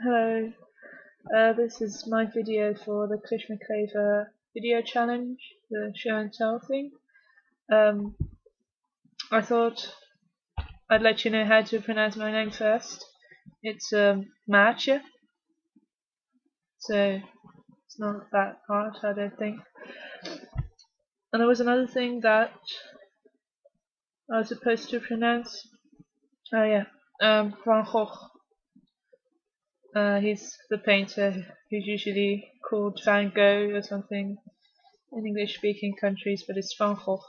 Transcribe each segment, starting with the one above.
Hello, this is my video for the Krishna Craver video challenge, the show and tell thing. I thought I'd let you know how to pronounce my name first. It's Maartje, so it's not that hard, I don't think. And there was another thing that I was supposed to pronounce. Oh yeah, Van Gogh. He's the painter who's usually called Van Gogh or something in English-speaking countries, but it's Van Gogh.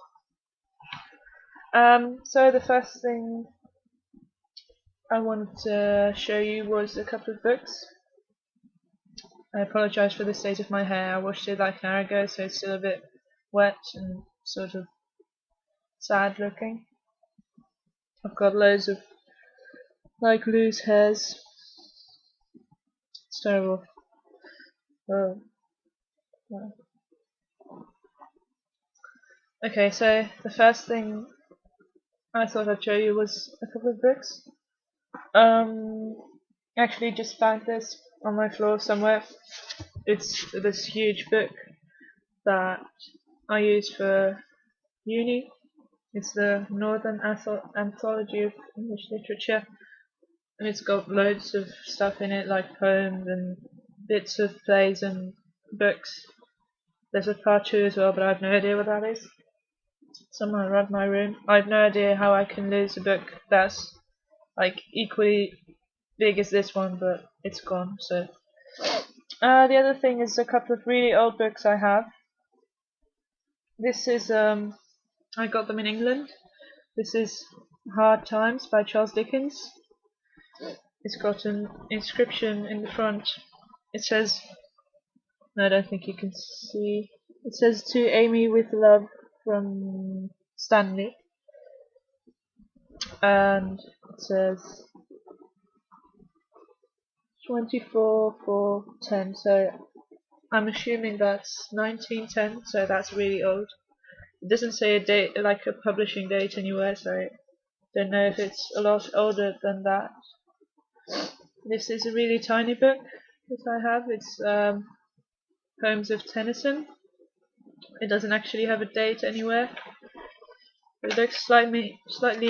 So the first thing I wanted to show you was a couple of books. I apologise for the state of my hair. I washed it like an hour ago, so it's still a bit wet and sort of sad looking. I've got loads of loose hairs. It's terrible. Oh. Wow. Okay, so the first thing I thought I'd show you was a couple of books. Actually just found this on my floor somewhere. It's this huge book that I use for uni. It's the Northern Anthology of English Literature, and it's got loads of stuff in it, like poems and bits of plays and books. There's a part 2 as well, but I have no idea what that is. Somewhere around my room. I have no idea how I can lose a book that's like equally big as this one, but it's gone. So the other thing is a couple of really old books I have. This is I got them in England. This is Hard Times by Charles Dickens. It's got an inscription in the front. It says, I don't think you can see, it says, "To Amy with love from Stanley," and it says 24/4/10, so I'm assuming that's 1910, so that's really old. It doesn't say a date, like a publishing date anywhere, so I don't know if it's a lot older than that. This is a really tiny book that I have. It's Poems of Tennyson. It doesn't actually have a date anywhere. It looks slightly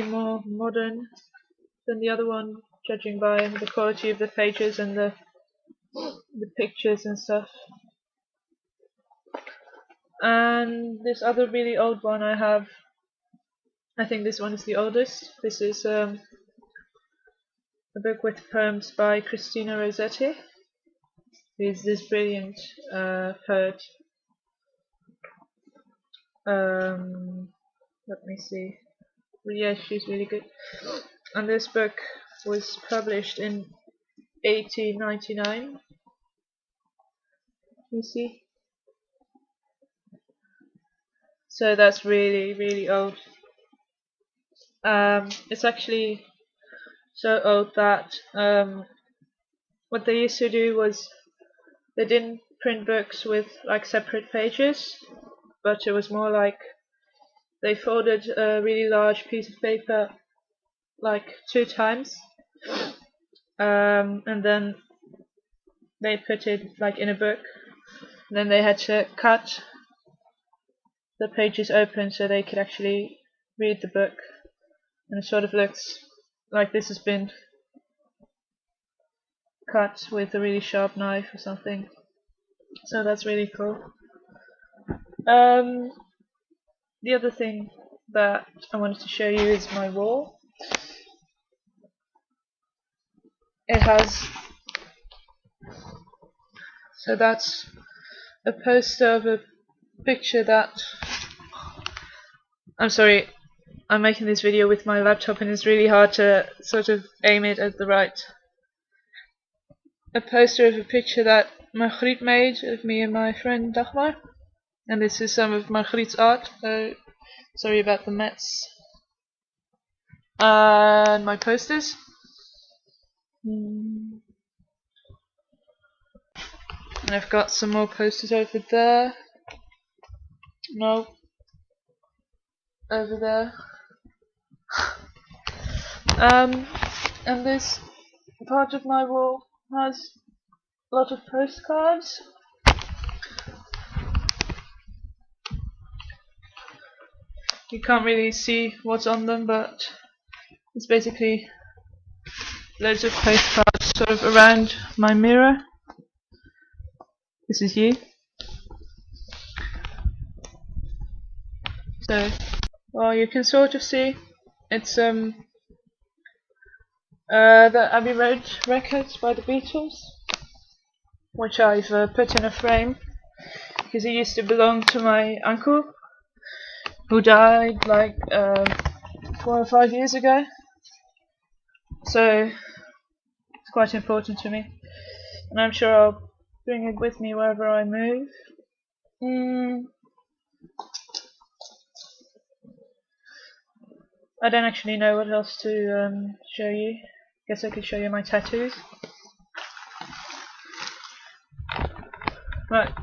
more modern than the other one, judging by the quality of the pages and the pictures and stuff. And this other really old one I have, I think this one is the oldest. This is a book with poems by Christina Rossetti, who is this brilliant poet. Let me see. Well, yeah, she's really good. And this book was published in 1899. You see? So that's really old. It's actually so old that what they used to do was they didn't print books with like separate pages, but it was more like they folded a really large piece of paper like 2 times, and then they put it like in a book. And then they had to cut the pages open so they could actually read the book, and it sort of looks like this has been cut with a really sharp knife or something. So that's really cool. The other thing that I wanted to show you is my wall. It has, so that's a poster of a picture that, I'm sorry, I'm making this video with my laptop and it's really hard to sort of aim it at the right. A poster of a picture that Margriet made of me and my friend Dagmar, and this is some of Margriet's art, so sorry about the mess. And my posters. And I've got some more posters over there. No. Over there. And this part of my wall has a lot of postcards. You can't really see what's on them, but it's basically loads of postcards sort of around my mirror. This is you. So, well, you can sort of see it's the Abbey Road records by the Beatles, which I've put in a frame because it used to belong to my uncle, who died like 4 or 5 years ago. So it's quite important to me, and I'm sure I'll bring it with me wherever I move. I don't actually know what else to show you. Guess I could show you my tattoos. Right.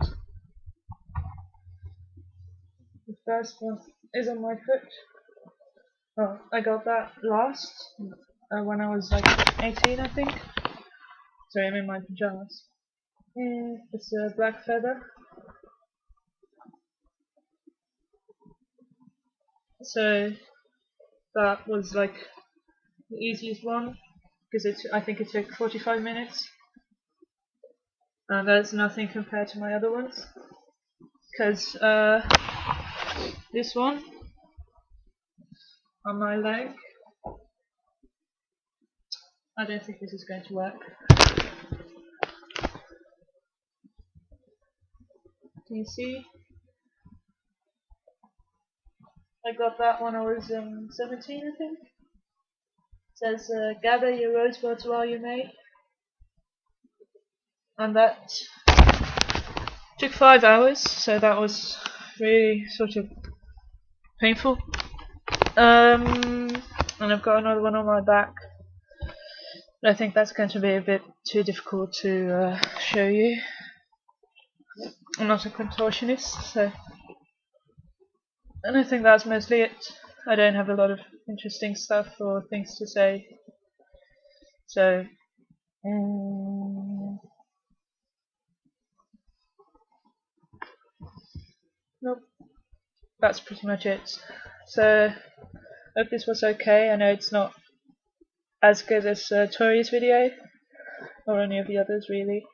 The first one is on my foot. Oh, I got that last when I was like 18, I think. Sorry, I'm in my pajamas. It's a black feather. So that was like the easiest one because I think it took 45 minutes, and that's nothing compared to my other ones. Because this one on my leg, I don't think this is going to work. Can you see? I got that when I was 17, I think. It says, gather your rosebuds while you may. And that took 5 hours, so that was really sort of painful. And I've got another one on my back. But I think that's going to be a bit too difficult to show you. I'm not a contortionist, so. And I think that's mostly it. I don't have a lot of interesting stuff or things to say. So, nope. That's pretty much it. So, hope this was okay. I know it's not as good as Tori's video, or any of the others really.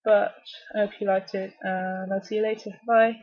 But I hope you liked it, and I'll see you later. Bye.